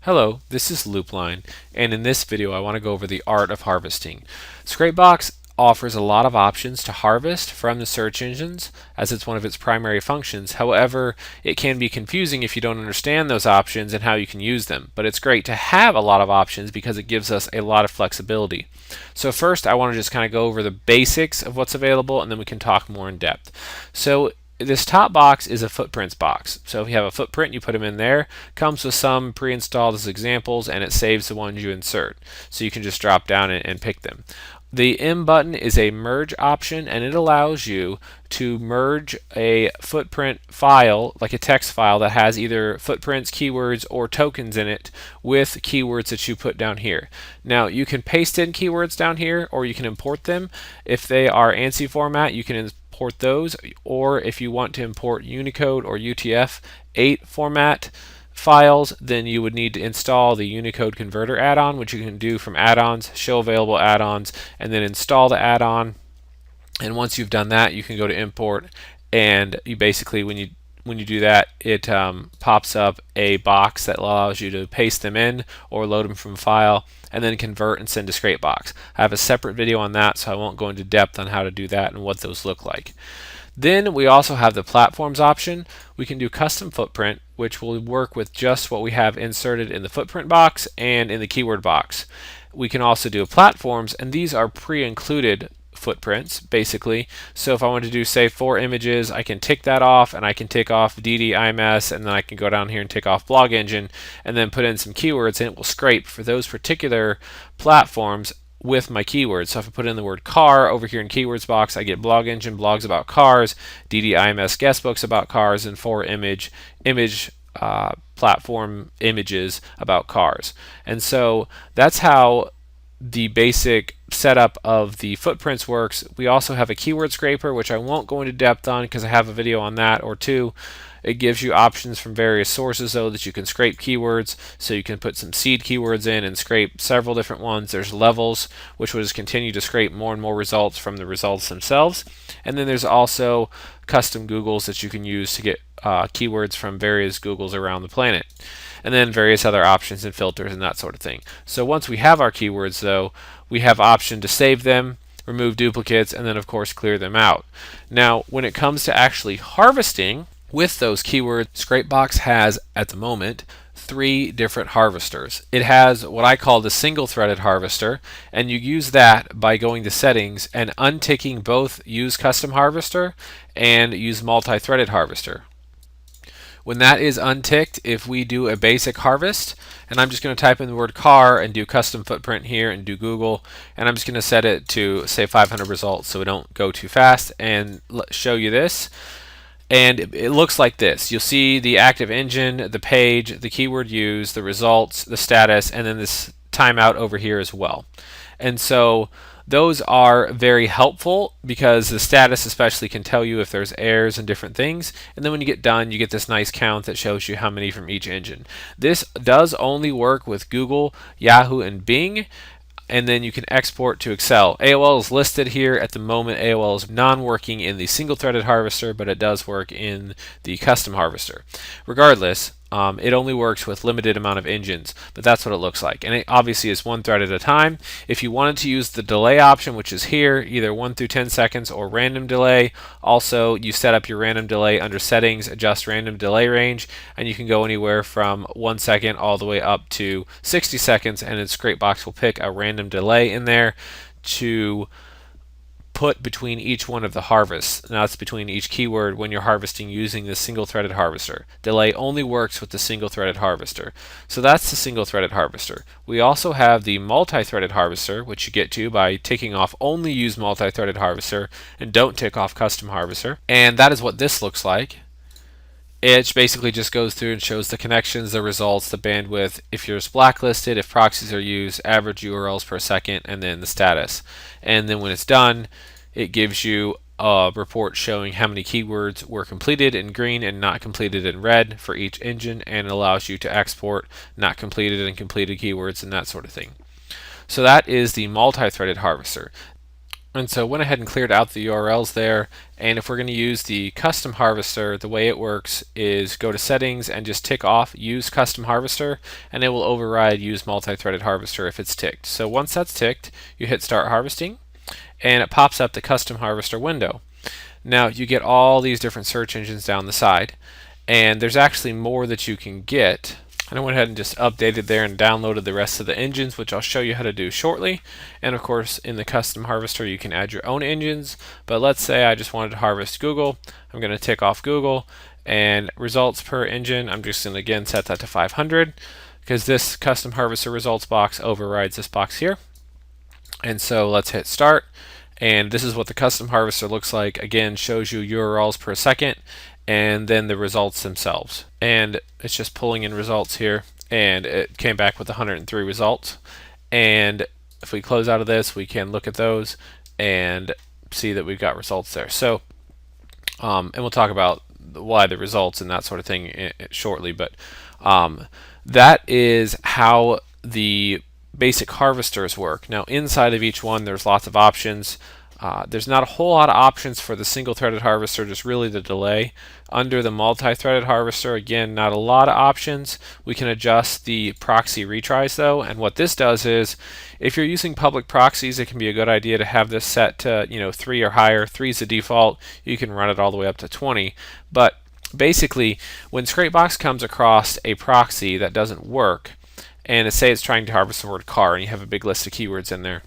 Hello, this is Loopline, and in this video I want to go over the art of harvesting. Scrapebox offers a lot of options to harvest from the search engines as it's one of its primary functions. However, it can be confusing if you don't understand those options and how you can use them. But it's great to have a lot of options because it gives us a lot of flexibility. So first I want to just kind of go over the basics of what's available, and then we can talk more in depth. So this top box is a footprints box. So if you have a footprint, you put them in there. Comes with some pre-installed as examples, and it saves the ones you insert. So you can just drop down and pick them. The M button is a merge option, and it allows you to merge a footprint file, like a text file that has either footprints, keywords, or tokens in it with keywords that you put down here. Now, you can paste in keywords down here, or you can import them. If they are ANSI format, you can import those, or if you want to import Unicode or UTF-8 format files, then you would need to install the Unicode Converter add-on, which you can do from add-ons, show available add-ons, and then install the add-on. And once you've done that, you can go to import, and you basically, when you do that, it pops up a box that allows you to paste them in or load them from file and then convert and send to Scrapebox. I have a separate video on that, so I won't go into depth on how to do that and what those look like. Then we also have the platforms option. We can do custom footprint, which will work with just what we have inserted in the footprint box and in the keyword box. We can also do platforms, and these are pre-included footprints basically. So if I want to do, say, 4 images, I can tick that off, and I can tick off DDIMS, and then I can go down here and tick off blog engine and then put in some keywords, and it will scrape for those particular platforms with my keywords. So if I put in the word car over here in keywords box, I get blog engine blogs about cars, DDIMS guest books about cars, and 4 image platform images about cars. And so that's how the basic setup of the footprints works. We also have a keyword scraper, which I won't go into depth on because I have a video on that or two. It gives you options from various sources, though, that you can scrape keywords. So you can put some seed keywords in and scrape several different ones. There's levels, which will just continue to scrape more and more results from the results themselves. And then there's also custom Googles that you can use to get keywords from various Googles around the planet. And then various other options and filters and that sort of thing. So once we have our keywords, though, we have option to save them, remove duplicates, and then of course clear them out. Now, when it comes to actually harvesting with those keywords, Scrapebox has at the moment 3 different harvesters. It has what I call the single-threaded harvester, and you use that by going to settings and unticking both use custom harvester and use multi-threaded harvester. When that is unticked, if we do a basic harvest, and I'm just going to type in the word car and do custom footprint here and do Google, and I'm just going to set it to, say, 500 results so we don't go too fast, and show you this. And it looks like this. You'll see the active engine, the page, the keyword used, the results, the status, and then this timeout over here as well. And so those are very helpful because the status especially can tell you if there's errors and different things. And then when you get done, you get this nice count that shows you how many from each engine. This does only work with Google, Yahoo, and Bing. And then you can export to Excel. AOL is listed here. At the moment, AOL is non-working in the single-threaded harvester, but it does work in the custom harvester. Regardless, it only works with limited amount of engines, but that's what it looks like. And it obviously is 1 thread at a time. If you wanted to use the delay option, which is here, either 1 through 10 seconds or random delay, also you set up your random delay under settings, adjust random delay range, and you can go anywhere from 1 second all the way up to 60 seconds, and Scrapebox will pick a random delay in there to put between each one of the harvests. Now it's between each keyword when you're harvesting using the single-threaded harvester. Delay only works with the single-threaded harvester. So that's the single-threaded harvester. We also have the multi-threaded harvester, which you get to by ticking off only use multi-threaded harvester and don't tick off custom harvester. And that is what this looks like. It basically just goes through and shows the connections, the results, the bandwidth, if you're blacklisted, if proxies are used, average URLs per second, and then the status. And then when it's done, it gives you a report showing how many keywords were completed in green and not completed in red for each engine, and it allows you to export not completed and completed keywords and that sort of thing. So that is the multi-threaded harvester. And so went ahead and cleared out the URLs there. And if we're going to use the custom harvester, the way it works is go to settings and just tick off use custom harvester, and it will override use multi-threaded harvester if it's ticked. So once that's ticked, you hit start harvesting and it pops up the custom harvester window. Now you get all these different search engines down the side, and there's actually more that you can get. And I went ahead and just updated there and downloaded the rest of the engines, which I'll show you how to do shortly. And of course, in the custom harvester, you can add your own engines. But let's say I just wanted to harvest Google. I'm going to tick off Google, and results per engine, I'm just going to again set that to 500 because this custom harvester results box overrides this box here. And so let's hit start. And this is what the custom harvester looks like. Again, shows you URLs per second and then the results themselves. And it's just pulling in results here, and it came back with 103 results. And if we close out of this, we can look at those and see that we've got results there. So, and we'll talk about why the results and that sort of thing shortly, but that is how the basic harvesters work. Now inside of each one there's lots of options. There's not a whole lot of options for the single-threaded harvester, just really the delay. Under the multi-threaded harvester, again, not a lot of options. We can adjust the proxy retries though, and what this does is, if you're using public proxies, it can be a good idea to have this set to 3 or higher. 3 is the default. You can run it all the way up to 20, but basically, when Scrapebox comes across a proxy that doesn't work, and say it's trying to harvest the word car, and you have a big list of keywords in there,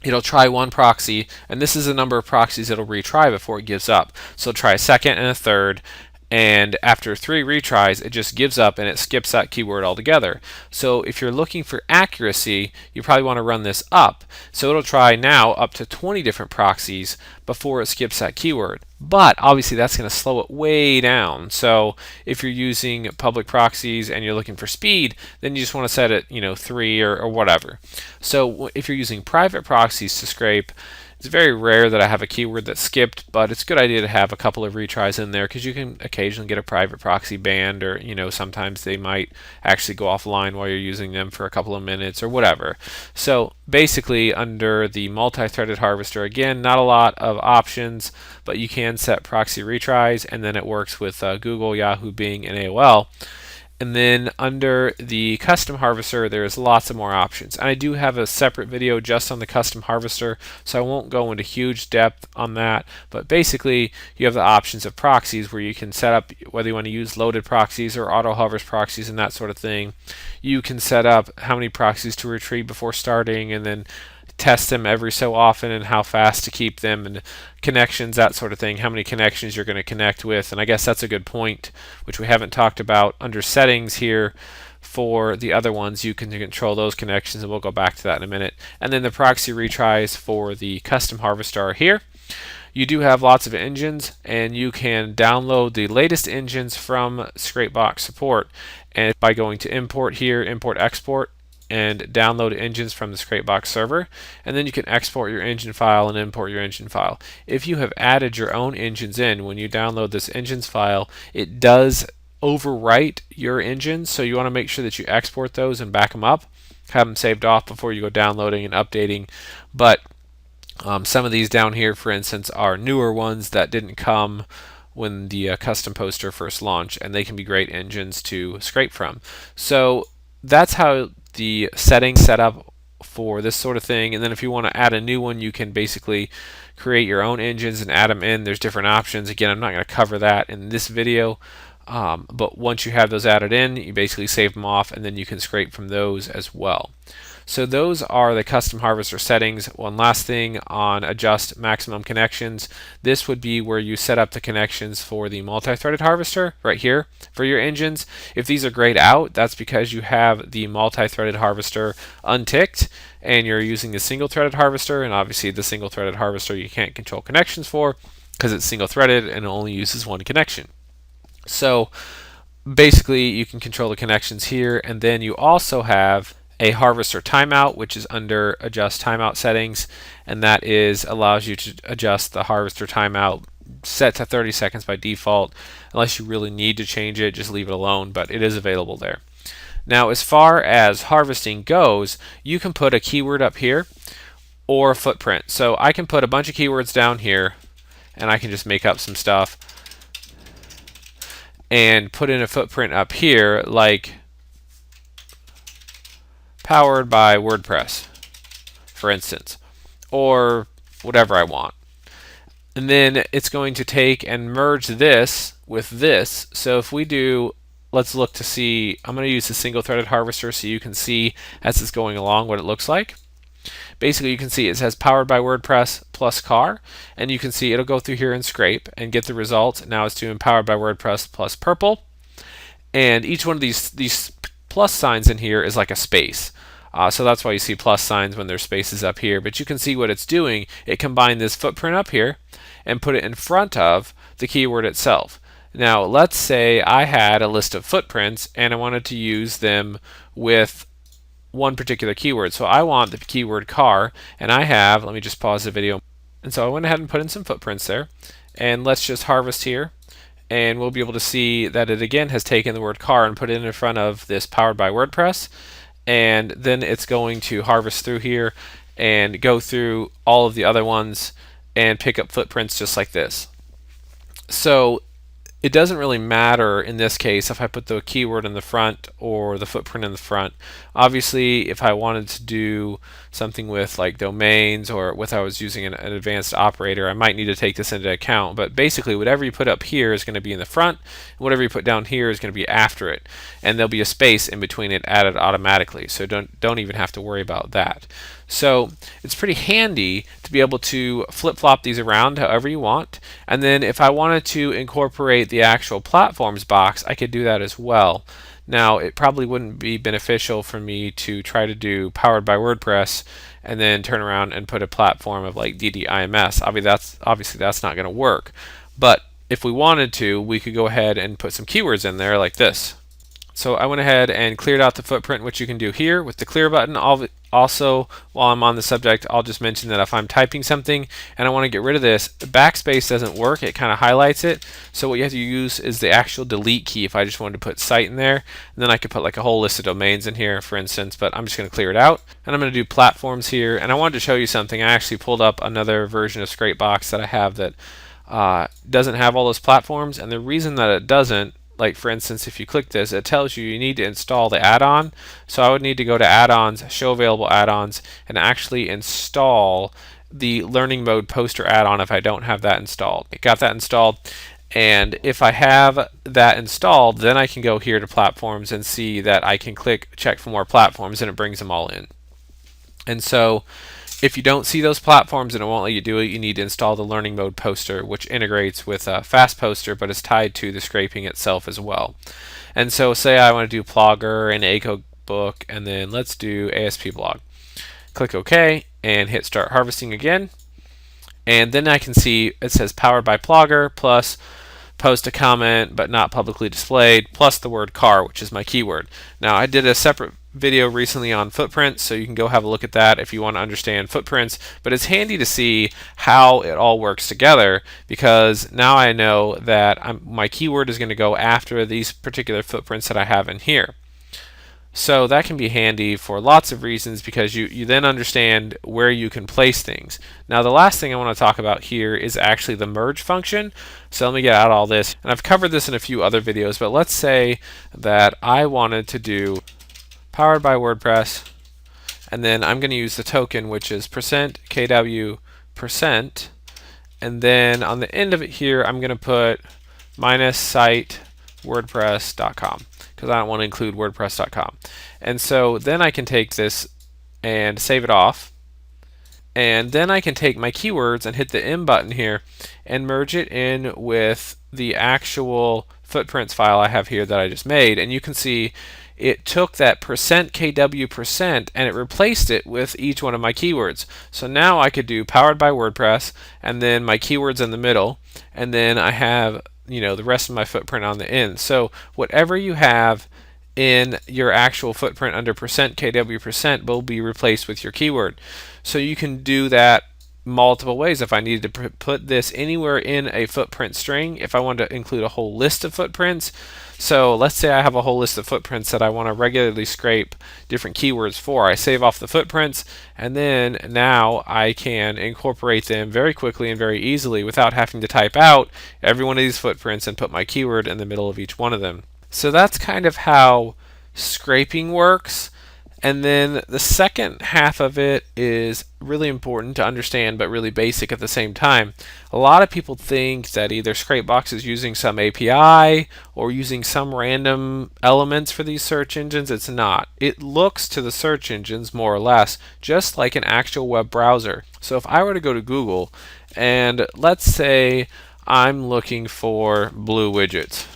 it'll try one proxy, and this is the number of proxies it'll retry before it gives up. So it'll try a second and a third, and after 3 retries, it just gives up and it skips that keyword altogether. So if you're looking for accuracy, you probably want to run this up. So it'll try now up to 20 different proxies before it skips that keyword. But obviously that's going to slow it way down. So if you're using public proxies and you're looking for speed, then you just want to set it 3 or whatever. So if you're using private proxies to scrape, it's very rare that I have a keyword that's skipped, but it's a good idea to have a couple of retries in there because you can occasionally get a private proxy banned, or sometimes they might actually go offline while you're using them for a couple of minutes or whatever. So basically under the multi-threaded harvester, again, not a lot of options, but you can set proxy retries, and then it works with Google, Yahoo, Bing, and AOL. And then under the custom harvester, there's lots of more options. And I do have a separate video just on the custom harvester, so I won't go into huge depth on that. But basically, you have the options of proxies where you can set up whether you want to use loaded proxies or auto hovers proxies and that sort of thing. You can set up how many proxies to retrieve before starting, and then test them every so often and how fast to keep them, and connections, that sort of thing, how many connections you're going to connect with. And I guess that's a good point, which we haven't talked about. Under settings here for the other ones, you can control those connections, and we'll go back to that in a minute. And then the proxy retries for the custom harvester are here. You do have lots of engines, and you can download the latest engines from Scrapebox support, and by going to import here, import export, and download engines from the Scrapebox server, and then you can export your engine file and import your engine file. If you have added your own engines in, when you download this engines file, it does overwrite your engines, so you want to make sure that you export those and back them up, have them saved off before you go downloading and updating. But some of these down here, for instance, are newer ones that didn't come when the custom poster first launched, and they can be great engines to scrape from. So that's how the settings set up for this sort of thing. And then if you want to add a new one, you can basically create your own engines and add them in. There's different options. Again, I'm not going to cover that in this video, but once you have those added in, you basically save them off, and then you can scrape from those as well. So those are the custom harvester settings. One last thing on adjust maximum connections. This would be where you set up the connections for the multi-threaded harvester right here for your engines. If these are grayed out, that's because you have the multi-threaded harvester unticked and you're using the single-threaded harvester, and obviously the single-threaded harvester you can't control connections for because it's single-threaded and it only uses one connection. So basically you can control the connections here, and then you also have a harvester timeout, which is under adjust timeout settings, and that allows you to adjust the harvester timeout set to 30 seconds by default. Unless you really need to change it, just leave it alone, but it is available there. Now as far as harvesting goes, you can put a keyword up here, or footprint. So I can put a bunch of keywords down here, and I can just make up some stuff and put in a footprint up here, like powered by WordPress, for instance, or whatever I want. And then it's going to take and merge this with this. So if we do, let's look to see, I'm going to use the single threaded harvester so you can see as it's going along what it looks like. Basically, you can see it says powered by WordPress plus car, and you can see it'll go through here and scrape and get the result. Now it's doing powered by WordPress plus purple, and each one of these plus signs in here is like a space. So that's why you see plus signs when there's spaces up here. But you can see what it's doing. It combined this footprint up here and put it in front of the keyword itself. Now, let's say I had a list of footprints and I wanted to use them with one particular keyword. So I want the keyword car, and I have, let me just pause the video. And so I went ahead and put in some footprints there. And let's just harvest here. And we'll be able to see that it again has taken the word car and put it in front of this powered by WordPress. And then it's going to harvest through here and go through all of the other ones and pick up footprints just like this. So it doesn't really matter in this case if I put the keyword in the front or the footprint in the front. Obviously, if I wanted to do something with like domains, or if I was using an advanced operator, I might need to take this into account. But basically, whatever you put up here is going to be in the front, and whatever you put down here is going to be after it, and there'll be a space in between it added automatically. So don't even have to worry about that. So it's pretty handy to be able to flip-flop these around however you want. And then if I wanted to incorporate the actual platforms box, I could do that as well. Now, it probably wouldn't be beneficial for me to try to do powered by WordPress and then turn around and put a platform of like DDIMS. Obviously that's not going to work. But if we wanted to, we could go ahead and put some keywords in there like this. So I went ahead and cleared out the footprint, which you can do here with the clear button. Also, while I'm on the subject, I'll just mention that if I'm typing something and I want to get rid of this, backspace doesn't work. It kind of highlights it. So what you have to use is the actual delete key if I just wanted to put site in there. And then I could put like a whole list of domains in here, for instance, but I'm just going to clear it out. And I'm going to do platforms here. And I wanted to show you something. I actually pulled up another version of Scrapebox that I have that doesn't have all those platforms. And the reason that it doesn't, like for instance, if you click this, it tells you need to install the add-on. So I would need to go to add-ons, show available add-ons, and actually install the learning mode poster add-on if I don't have that installed. I got that installed, and if I have that installed, then I can go here to platforms and see that I can click check for more platforms, and it brings them all in. And so if you don't see those platforms and it won't let you do it, you need to install the learning mode poster, which integrates with Fast Poster, but is tied to the scraping itself as well. And so say I want to do Plogger and EcoBook, and then let's do ASP blog. Click OK and hit start harvesting again. And then I can see it says powered by Plogger plus post a comment but not publicly displayed plus the word car, which is my keyword. Now I did a separate video recently on footprints, so you can go have a look at that if you want to understand footprints, but it's handy to see how it all works together, because now I know that my keyword is going to go after these particular footprints that I have in here. So that can be handy for lots of reasons, because you then understand where you can place things. Now the last thing I want to talk about here is actually the merge function. So let me get out all this, and I've covered this in a few other videos, but let's say that I wanted to do powered by WordPress, and then I'm going to use the token, which is %KW%, and then on the end of it here I'm going to put -site WordPress.com, because I don't want to include WordPress.com. And so then I can take this and save it off, and then I can take my keywords and hit the M button here and merge it in with the actual footprints file I have here that I just made, and you can see it took that %KW% and it replaced it with each one of my keywords. So now I could do powered by WordPress and then my keywords in the middle, and then I have the rest of my footprint on the end. So whatever you have in your actual footprint under %KW% will be replaced with your keyword. So you can do that multiple ways. If I needed to put this anywhere in a footprint string, if I wanted to include a whole list of footprints. So let's say I have a whole list of footprints that I want to regularly scrape different keywords for. I save off the footprints, and then now I can incorporate them very quickly and very easily without having to type out every one of these footprints and put my keyword in the middle of each one of them. So that's kind of how scraping works. And then the second half of it is really important to understand, but really basic at the same time. A lot of people think that either Scrapebox is using some API or using some random elements for these search engines. It's not. It looks to the search engines more or less just like an actual web browser. So if I were to go to Google and let's say I'm looking for blue widgets,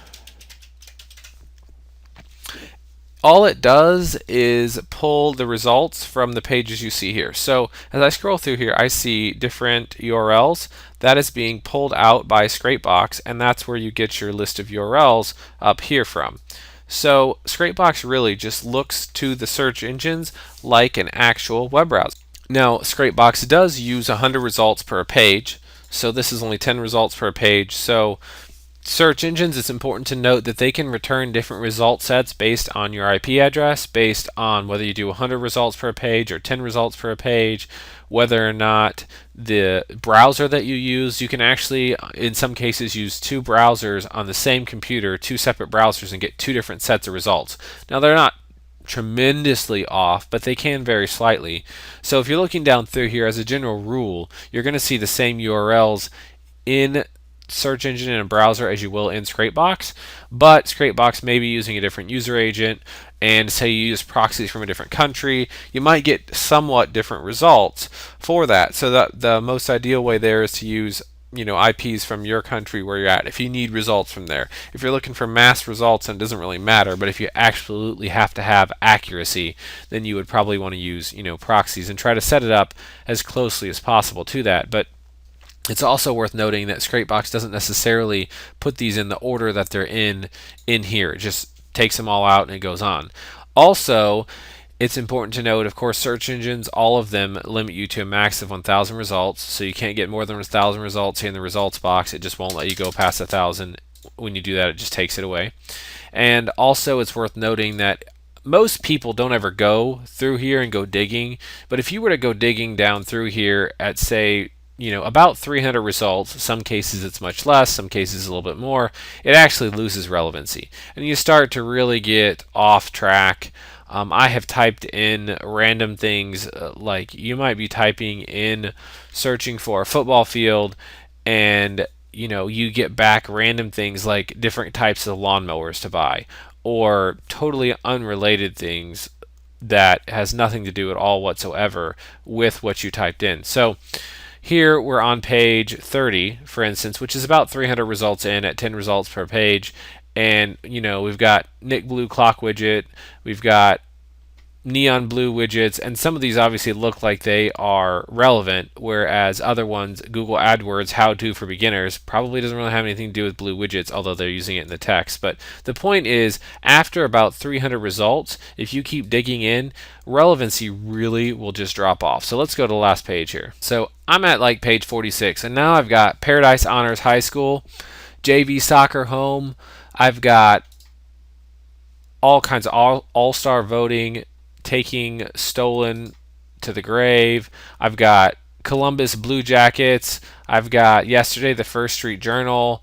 all it does is pull the results from the pages you see here. So as I scroll through here, I see different URLs. That is being pulled out by Scrapebox, and that's where you get your list of URLs up here from. So Scrapebox really just looks to the search engines like an actual web browser. Now, Scrapebox does use 100 results per page, so this is only 10 results per page. So search engines, it's important to note that they can return different result sets based on your IP address, based on whether you do 100 results per page or 10 results per page, whether or not the browser that you use. You can actually, in some cases, use two browsers on the same computer, two separate browsers, and get two different sets of results. Now, they're not tremendously off, but they can vary slightly. So if you're looking down through here, as a general rule, you're going to see the same URLs in search engine in a browser as you will in Scrapebox, but Scrapebox may be using a different user agent, and say you use proxies from a different country, you might get somewhat different results for that. So that the most ideal way there is to use IPs from your country where you're at if you need results from there. If you're looking for mass results, then it doesn't really matter, but if you absolutely have to have accuracy, then you would probably want to use proxies and try to set it up as closely as possible to that. But it's also worth noting that Scrapebox doesn't necessarily put these in the order that they're in here. It just takes them all out and it goes on. Also, it's important to note, of course, search engines, all of them limit you to a max of 1,000 results, so you can't get more than 1,000 results here in the results box. It just won't let you go past 1,000. When you do that, it just takes it away. And also, it's worth noting that most people don't ever go through here and go digging, but if you were to go digging down through here at, say, about 300 results, some cases it's much less, some cases a little bit more, it actually loses relevancy. And you start to really get off track. I have typed in random things, like you might be typing in searching for a football field, and you get back random things like different types of lawnmowers to buy, or totally unrelated things that has nothing to do at all whatsoever with what you typed in. So here we're on page 30, for instance, which is about 300 results in at 10 results per page. And, we've got Nick Blue clock widget, we've got neon blue widgets, and some of these obviously look like they are relevant, whereas other ones, Google AdWords how to for beginners, probably doesn't really have anything to do with blue widgets, although they're using it in the text. But the point is, after about 300 results, if you keep digging in, relevancy really will just drop off. So let's go to the last page here. So I'm at like page 46, and now I've got Paradise Honors High School, JV Soccer Home, I've got all kinds of all-star voting, taking stolen to the grave. I've got Columbus Blue Jackets. I've got yesterday the First Street Journal.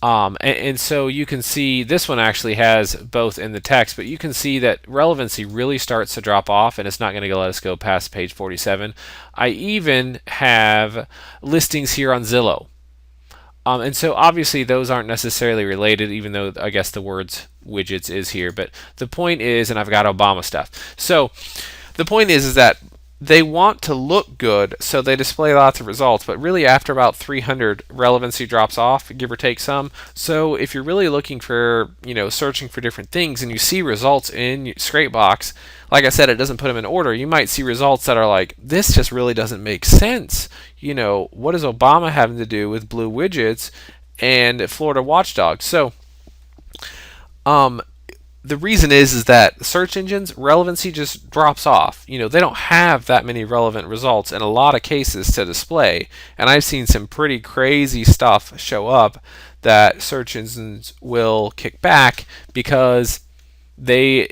And so you can see this one actually has both in the text, but you can see that relevancy really starts to drop off, and it's not going to let us go past page 47. I even have listings here on Zillow. And so obviously those aren't necessarily related, even though I guess the words widgets is here. But the point is, and I've got Obama stuff. So the point is that they want to look good, so they display lots of results. But really, after about 300, relevancy drops off, give or take some. So if you're really looking for, searching for different things, and you see results in Scrapebox, like I said, it doesn't put them in order. You might see results that are like, this just really doesn't make sense. What is Obama having to do with blue widgets and Florida watchdog? So, the reason is that search engines relevancy just drops off. They don't have that many relevant results in a lot of cases to display, and I've seen some pretty crazy stuff show up that search engines will kick back because they,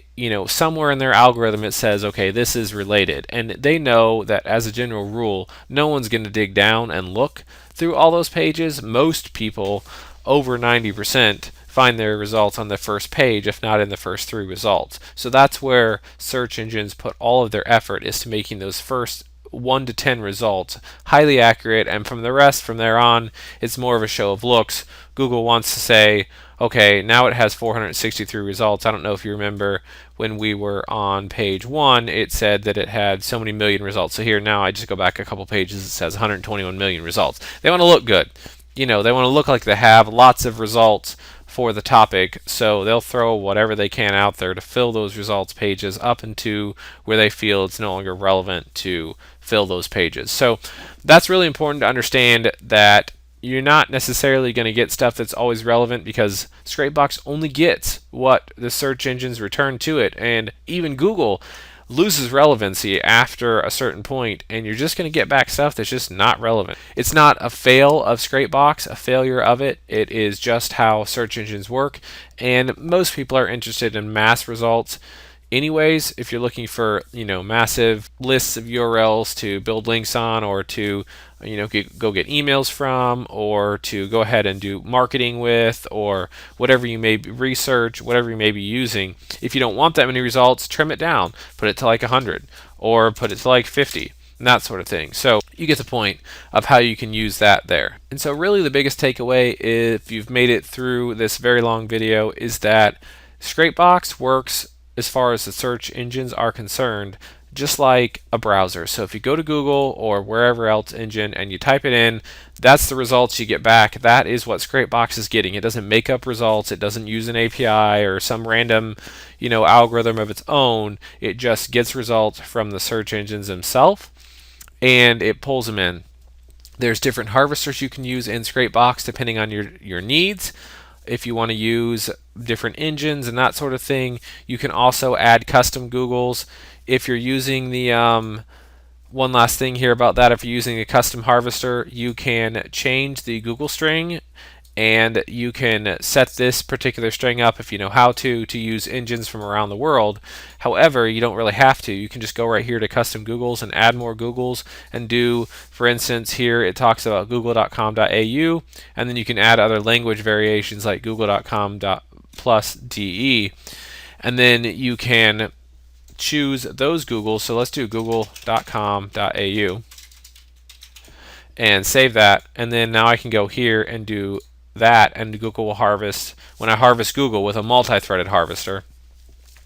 somewhere in their algorithm it says, okay, this is related, and they know that as a general rule no one's going to dig down and look through all those pages. Most people, over 90%, find their results on the first page, if not in the first 3 results. So that's where search engines put all of their effort, is to making those first 1 to 10 results highly accurate, and from there on, it's more of a show of looks. Google wants to say, okay, now it has 463 results. I don't know if you remember when we were on page 1, it said that it had so many million results. So here now I just go back a couple pages, it says 121 million results. They want to look good. They want to look like they have lots of results for the topic, so they'll throw whatever they can out there to fill those results pages up into where they feel it's no longer relevant to fill those pages. So that's really important to understand, that you're not necessarily going to get stuff that's always relevant, because Scrapebox only gets what the search engines return to it, and even Google loses relevancy after a certain point, and you're just going to get back stuff that's just not relevant. It's not a fail of Scrapebox, a failure of it. It is just how search engines work, and most people are interested in mass results. Anyways, if you're looking for massive lists of URLs to build links on, or to go get emails from, or to go ahead and do marketing with, or whatever you may research, whatever you may be using, if you don't want that many results, trim it down, put it to like 100, or put it to like 50, and that sort of thing. So you get the point of how you can use that there. And so really the biggest takeaway, if you've made it through this very long video, is that Scrapebox works, as far as the search engines are concerned, just like a browser. So if you go to Google or wherever else engine and you type it in, that's the results you get back. That is what Scrapebox is getting. It doesn't make up results. It doesn't use an API or some random algorithm of its own. It just gets results from the search engines themselves, and it pulls them in. There's different harvesters you can use in Scrapebox depending on your needs. If you want to use different engines and that sort of thing, you can also add custom Googles. If you're using the one last thing here about that, if you're using a custom harvester, you can change the Google string, and you can set this particular string up, if you know how to use engines from around the world. However, you don't really have to. You can just go right here to custom Googles and add more Googles and do, for instance, here it talks about google.com.au, and then you can add other language variations like google.com+de, and then you can choose those Googles. So let's do google.com.au and save that, and then now I can go here and do that, and Google will harvest. When I harvest Google with a multi-threaded harvester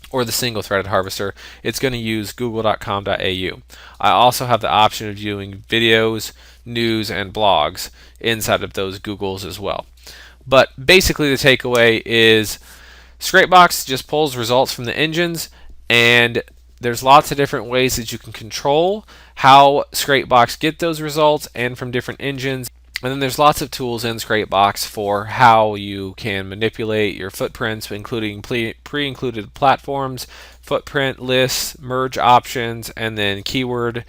or the single-threaded harvester, it's going to use google.com.au. I also have the option of viewing videos, news, and blogs inside of those Googles as well. But basically the takeaway is Scrapebox just pulls results from the engines, and there's lots of different ways that you can control how Scrapebox get those results, and from different engines. And then there's lots of tools in Scrapebox for how you can manipulate your footprints, including pre-included platforms, footprint lists, merge options, and then keyword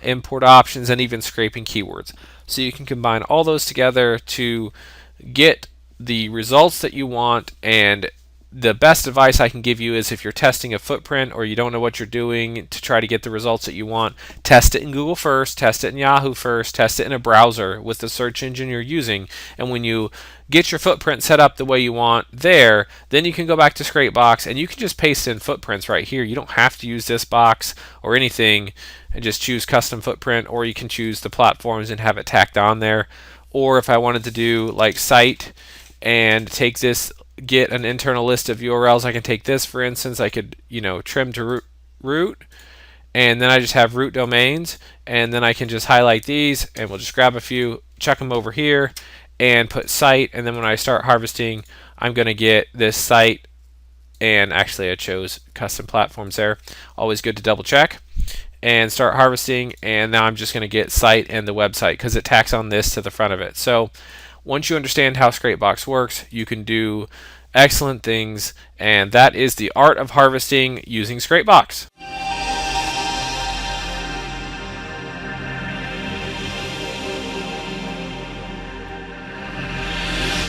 import options, and even scraping keywords. So you can combine all those together to get the results that you want. And the best advice I can give you is, if you're testing a footprint or you don't know what you're doing to try to get the results that you want, test it in Google first, test it in Yahoo first, test it in a browser with the search engine you're using. And when you get your footprint set up the way you want there, then you can go back to Scrapebox and you can just paste in footprints right here. You don't have to use this box or anything, and just choose custom footprint, or you can choose the platforms and have it tacked on there. Or if I wanted to do like site and take this, get an internal list of URLs, I can take this, for instance. I could trim to root, and then I just have root domains, and then I can just highlight these, and we'll just grab a few, chuck them over here, and put site. And then when I start harvesting, I'm going to get this site, and actually I chose custom platforms there. Always good to double check. And start harvesting, and now I'm just going to get site and the website, because it tacks on this to the front of it. So once you understand how Scrapebox works, you can do excellent things, and that is the art of harvesting using Scrapebox.